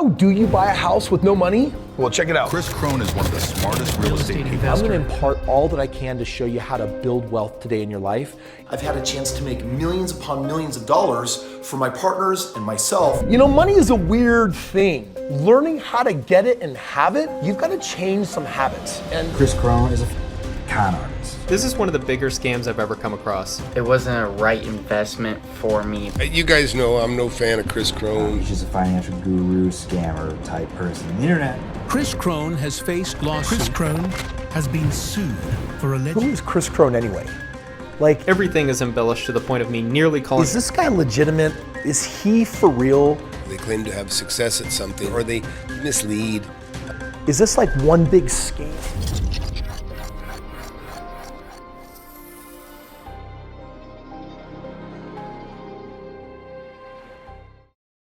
How do you buy a house with no money? Well, check it out. Kris Krohn is one of the smartest real estate people. I'm going to impart all that I can to show you how to build wealth today in your life. I've had a chance to make millions upon millions of dollars for my partners and myself. You know, money is a weird thing. Learning how to get it and have it, you've got to change some habits. And Kris Krohn is a con artist. This is one of the bigger scams I've ever come across. It wasn't a right investment for me. You guys know I'm no fan of Kris Krohn. He's just a financial guru, scammer type person on the internet. Kris Krohn has faced lawsuits. Kris Krohn has been sued for alleged... Who is Kris Krohn anyway? Like, everything is embellished to the point of me nearly calling... Is this guy legitimate? Is he for real? They claim to have success at something, or they mislead. Is this like one big scam?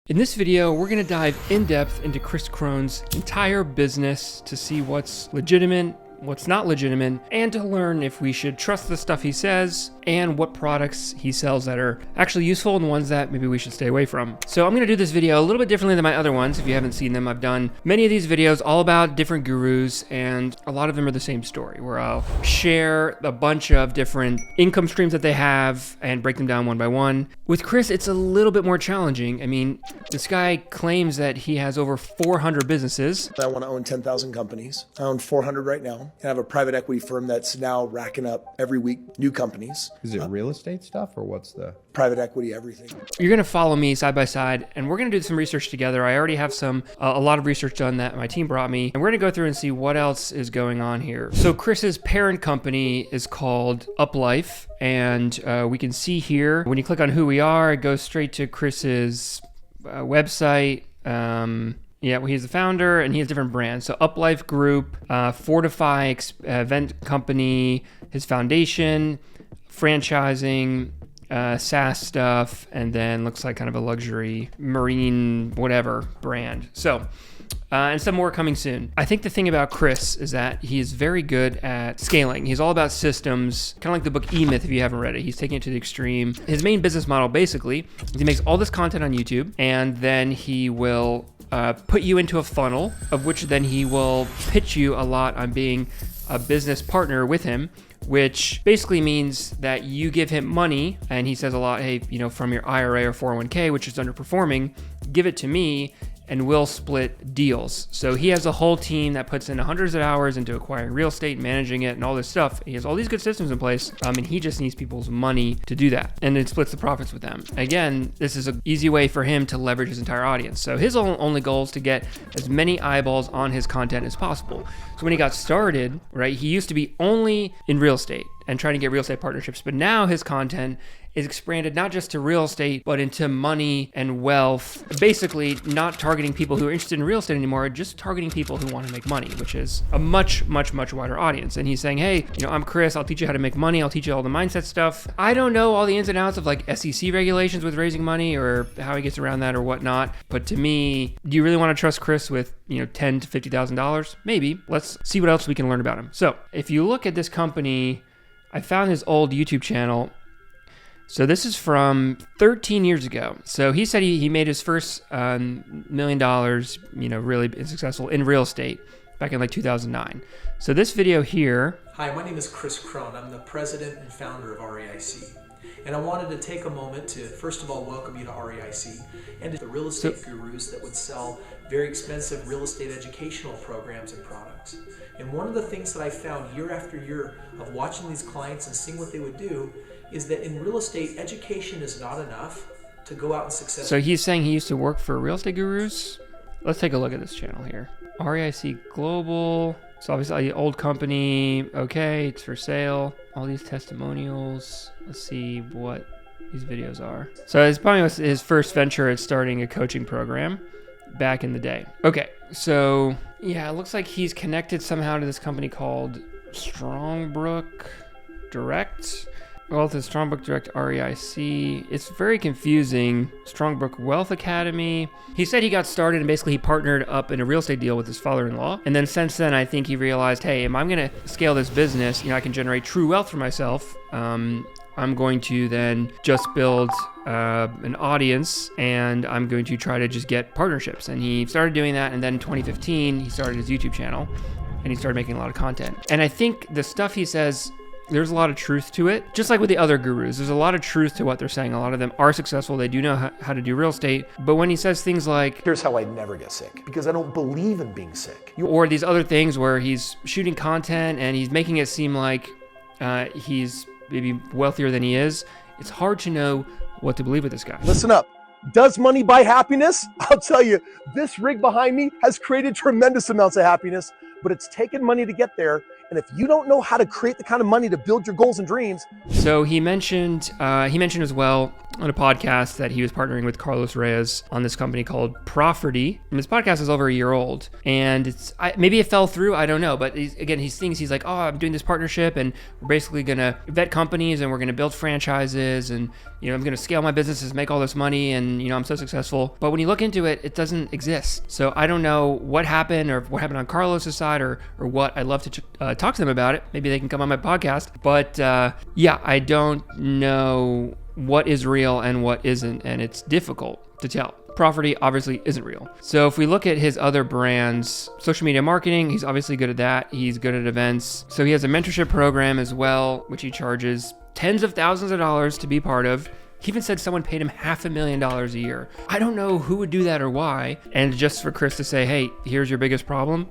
In this video, we're gonna dive in depth into Kris Krohn's entire business to see what's legitimate, what's not legitimate, and to learn if we should trust the stuff he says and what products he sells that are actually useful and ones that maybe we should stay away from. So I'm gonna do this video a little bit differently than my other ones. If you haven't seen them, I've done many of these videos all about different gurus, and a lot of them are the same story, where I'll share a bunch of different income streams that they have and break them down one by one. With Kris, it's a little bit more challenging. I mean, this guy claims that he has over 400 businesses. I want to own 10,000 companies. I own 400 right now. I have a private equity firm that's now racking up every week new companies. Is it real estate stuff, or what's the... Private equity, everything. You're gonna follow me side by side, and we're gonna do some research together. I already have a lot of research done that my team brought me, and we're gonna go through and see what else is going on here. So Kris's parent company is called Uplife, and we can see here, when you click on who we are, it goes straight to Kris's website. Yeah, well, he's the founder, and he has different brands. So Uplife Group, Fortify Event Company, his foundation, franchising, SaaS stuff, and then looks like kind of a luxury marine whatever brand. So, and some more coming soon. I think the thing about Kris is that he is very good at scaling. He's all about systems, kind of like the book E-Myth if you haven't read it. He's taking it to the extreme. His main business model basically is he makes all this content on YouTube, and then he will put you into a funnel, of which then he will pitch you a lot on being a business partner with him, which basically means that you give him money, and he says a lot, hey, you know, from your IRA or 401k, which is underperforming, give it to me, and we'll split deals. So he has a whole team that puts in hundreds of hours into acquiring real estate, managing it, and all this stuff. He has all these good systems in place, and he just needs people's money to do that, and then splits the profits with them. Again, this is an easy way for him to leverage his entire audience. So his only goal is to get as many eyeballs on his content as possible. So when he got started, right, he used to be only in real estate and trying to get real estate partnerships, but now his content is expanded not just to real estate, but into money and wealth. Basically, not targeting people who are interested in real estate anymore, just targeting people who want to make money, which is a much, much, much wider audience. And he's saying, hey, you know, I'm Kris, I'll teach you how to make money, I'll teach you all the mindset stuff. I don't know all the ins and outs of like SEC regulations with raising money or how he gets around that or whatnot, but to me, do you really want to trust Kris with, you know, $10,000 to $50,000? Maybe. Let's see what else we can learn about him. So if you look at this company, I found his old YouTube channel. So this is from 13 years ago. So he said he made his first $1 million, you know, really successful in real estate back in like 2009. So this video here. Hi, my name is Kris Krohn. I'm the president and founder of REIC. And I wanted to take a moment to, first of all, welcome you to REIC and to the real estate gurus that would sell very expensive real estate educational programs and products. And one of the things that I found year after year of watching these clients and seeing what they would do is that in real estate, education is not enough to go out and successfully. So he's saying he used to work for real estate gurus. Let's take a look at this channel here. REIC Global. So obviously old company. Okay, it's for sale. All these testimonials. Let's see what these videos are. So it's probably his first venture at starting a coaching program back in the day. Okay, so yeah, it looks like he's connected somehow to this company called Strongbrook Direct. Well, it's Strongbrook Direct REIC. It's very confusing. Strongbrook Wealth Academy. He said he got started and basically he partnered up in a real estate deal with his father-in-law. And then since then, I think he realized, hey, if I'm going to scale this business, you know, I can generate true wealth for myself. I'm going to then just build an audience, and I'm going to try to just get partnerships. And he started doing that, and then in 2015, he started his YouTube channel, and he started making a lot of content. And I think the stuff he says, there's a lot of truth to it. Just like with the other gurus, there's a lot of truth to what they're saying. A lot of them are successful. They do know how to do real estate. But when he says things like, here's how I never get sick, because I don't believe in being sick. Or these other things where he's shooting content and he's making it seem like he's maybe wealthier than he is, it's hard to know what to believe with this guy. Listen up. Does money buy happiness? I'll tell you, this rig behind me has created tremendous amounts of happiness, but it's taken money to get there. And if you don't know how to create the kind of money to build your goals and dreams. So he mentioned as well on a podcast that he was partnering with Carlos Reyes on this company called Property. And this podcast is over a year old, and maybe it fell through, I don't know. But he's like, oh, I'm doing this partnership, and we're basically gonna vet companies, and we're gonna build franchises, and I'm gonna scale my businesses, make all this money, and I'm so successful. But when you look into it, it doesn't exist. So I don't know what happened, or what happened on Carlos's side, or what. I'd love to talk to them about it. Maybe they can come on my podcast. But yeah, I don't know what is real and what isn't, and it's difficult to tell. Property obviously isn't real. So if we look at his other brands, social media marketing, he's obviously good at that. He's good at events. So he has a mentorship program as well, which he charges tens of thousands of dollars to be part of. He even said someone paid him $500,000 a year. I don't know who would do that or why. And just for Kris to say, hey, here's your biggest problem,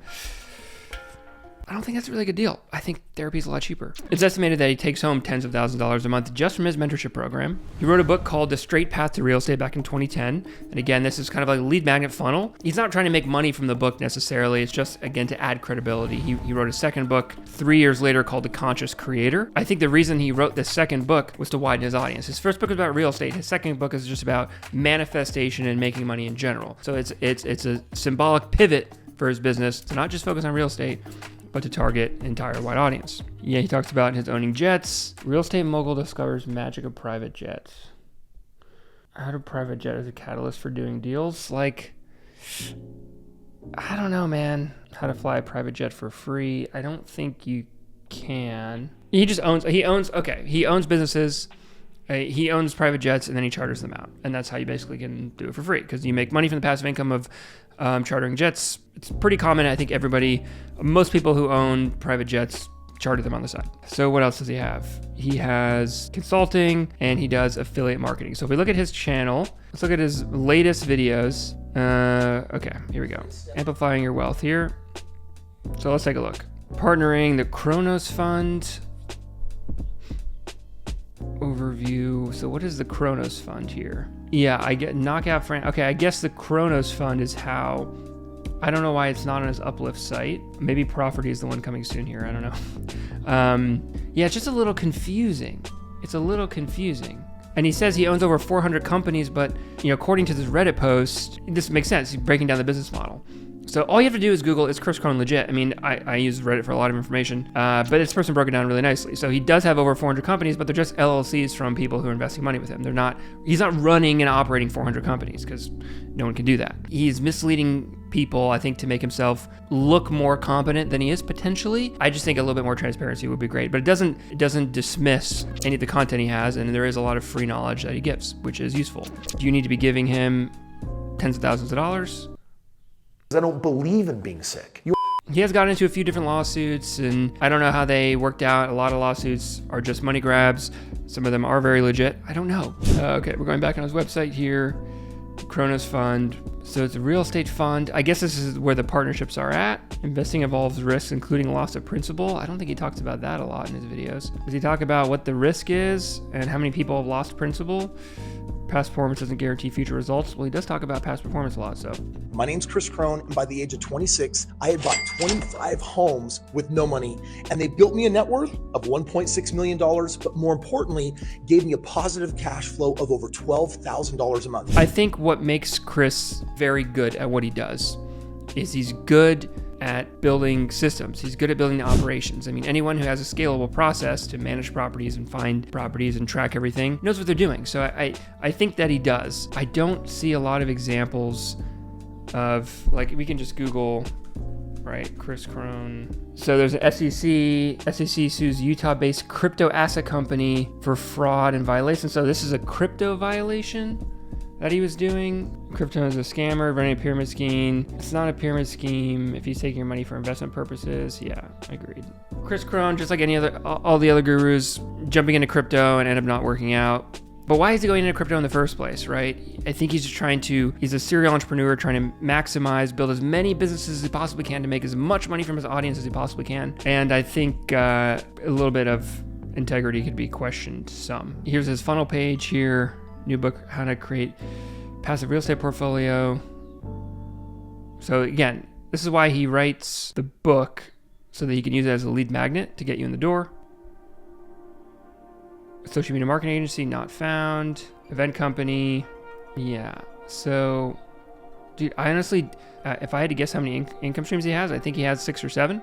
I don't think that's a really good deal. I think therapy is a lot cheaper. It's estimated that he takes home tens of thousands of dollars a month just from his mentorship program. He wrote a book called The Straight Path to Real Estate back in 2010. And again, this is kind of like a lead magnet funnel. He's not trying to make money from the book necessarily. It's just, again, to add credibility. He wrote a second book 3 years later called The Conscious Creator. I think the reason he wrote this second book was to widen his audience. His first book was about real estate. His second book is just about manifestation and making money in general. So it's a symbolic pivot for his business to not just focus on real estate, but to target an entire wide audience. Yeah, he talks about his owning jets. Real estate mogul discovers magic of private jets. How do private jet as a catalyst for doing deals? Like, I don't know, man. How to fly a private jet for free. I don't think you can. He owns businesses. He owns private jets, and then he charters them out. And that's how you basically can do it for free, because you make money from the passive income of chartering jets. It's pretty common. I think most people who own private jets charter them on the side. So what else does he have? He has consulting, and he does affiliate marketing. So if we look at his channel, let's look at his latest videos. Okay, here we go. Amplifying your wealth here. So let's take a look. Partnering, the Kronos Fund. Overview. So what is the Kronos Fund here? Yeah, I get knockout friend. Okay, I guess the Kronos Fund is how. I don't know why it's not on his Uplift site. Maybe Property is the one coming soon here. I don't know. Yeah, it's just a little confusing. It's a little confusing. And he says he owns over 400 companies, but according to this Reddit post, this makes sense. He's breaking down the business model. So all you have to do is Google, is Kris Krohn legit? I mean, I use Reddit for a lot of information, but this person broke it down really nicely. So he does have over 400 companies, but they're just LLCs from people who are investing money with him. He's not running and operating 400 companies, because no one can do that. He's misleading people, I think, to make himself look more competent than he is potentially. I just think a little bit more transparency would be great, but it doesn't dismiss any of the content he has, and there is a lot of free knowledge that he gives, which is useful. Do you need to be giving him tens of thousands of dollars? I don't believe in being sick. He has gotten into a few different lawsuits, and I don't know how they worked out. A lot of lawsuits are just money grabs. Some of them are very legit. I don't know. Okay, we're going back on his website here. Kronos Fund. So it's a real estate fund. I guess this is where the partnerships are at. Investing involves risks, including loss of principal. I don't think he talks about that a lot in his videos. Does he talk about what the risk is and how many people have lost principal? Past performance doesn't guarantee future results. Well, he does talk about past performance a lot, so. My name's Kris Krohn, and by the age of 26, I had bought 25 homes with no money, and they built me a net worth of $1.6 million, but more importantly, gave me a positive cash flow of over $12,000 a month. I think what makes Kris very good at what he does is he's good at building systems. He's good at building operations. I mean, anyone who has a scalable process to manage properties and find properties and track everything knows what they're doing. So I think that he does. I don't see a lot of examples of, like, we can just Google right? Kris Krohn. So there's an SEC sues Utah-based crypto asset company for fraud and violation. So this is a crypto violation that he was doing. Crypto is a scammer running a pyramid scheme. It's not a pyramid scheme if he's taking your money for investment purposes. Yeah, agreed. Kris Krohn, just like all the other gurus, jumping into crypto and end up not working out. But why is he going into crypto in the first place, right? I think he's just he's a serial entrepreneur trying to maximize, build as many businesses as he possibly can to make as much money from his audience as he possibly can. And I think a little bit of integrity could be questioned some. Here's his funnel page here. New book, How to Create Passive Real Estate Portfolio. So again, this is why he writes the book, so that he can use it as a lead magnet to get you in the door. Social media marketing agency, not found. Event company. Yeah. So, dude, I honestly, if I had to guess how many income streams he has, I think he has 6 or 7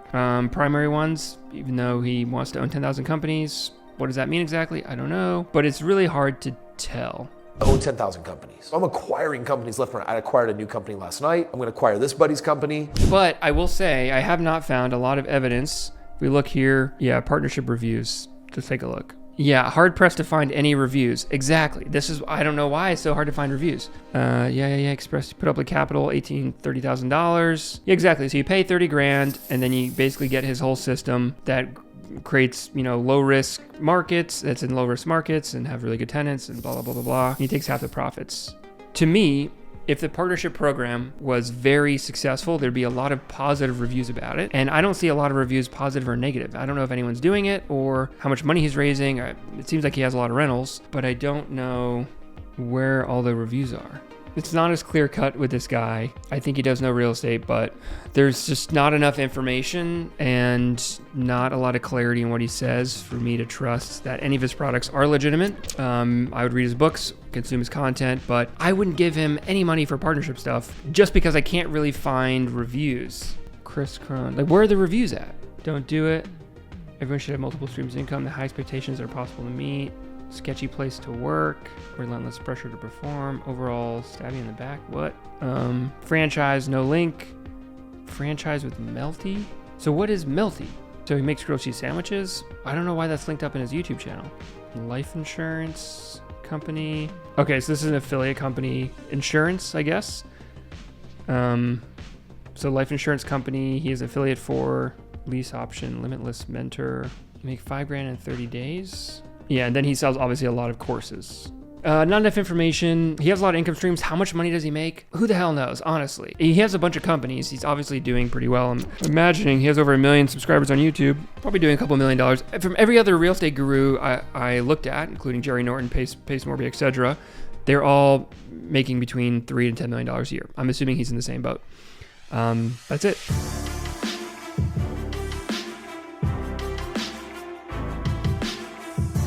primary ones, even though he wants to own 10,000 companies. What does that mean exactly? I don't know. But it's really hard to tell. I own 10,000 companies. I'm acquiring companies left and right. I acquired a new company last night. I'm going to acquire this buddy's company. But I will say, I have not found a lot of evidence. If we look here, yeah, partnership reviews. Just take a look. Yeah, hard pressed to find any reviews. Exactly. This is, I don't know why it's so hard to find reviews. Express, put up the capital, $30,000. Yeah, exactly. So you pay 30 grand and then you basically get his whole system that creates, low risk markets, that's in low risk markets and have really good tenants and blah, blah, blah, blah, blah. And he takes half the profits. To me, if the partnership program was very successful, there'd be a lot of positive reviews about it. And I don't see a lot of reviews positive or negative. I don't know if anyone's doing it or how much money he's raising. It seems like he has a lot of rentals, but I don't know where all the reviews are. It's not as clear cut with this guy. I think he does know real estate, but there's just not enough information and not a lot of clarity in what he says for me to trust that any of his products are legitimate. I would read his books, consume his content, but I wouldn't give him any money for partnership stuff just because I can't really find reviews. Kris Krohn, like, where are the reviews at? Don't do it. Everyone should have multiple streams of income. The high expectations are possible to meet. Sketchy place to work, relentless pressure to perform, overall stabbing in the back. What? Franchise, no link. Franchise with Melty. So what is Melty? So he makes grilled cheese sandwiches. I don't know why that's linked up in his YouTube channel. Life insurance company. Okay, so this is an affiliate company. Insurance, I guess. So life insurance company. He is affiliate for lease option, limitless mentor. Make $5,000 in 30 days. Yeah, and then he sells obviously a lot of courses. Not enough information. He has a lot of income streams. How much money does he make? Who the hell knows, honestly. He has a bunch of companies. He's obviously doing pretty well. I'm imagining he has over 1 million subscribers on YouTube. Probably doing a couple $1 million. From every other real estate guru I looked at, including Jerry Norton, Pace Morby, etc., they're all making between $3 and $10 million a year. I'm assuming he's in the same boat. That's it.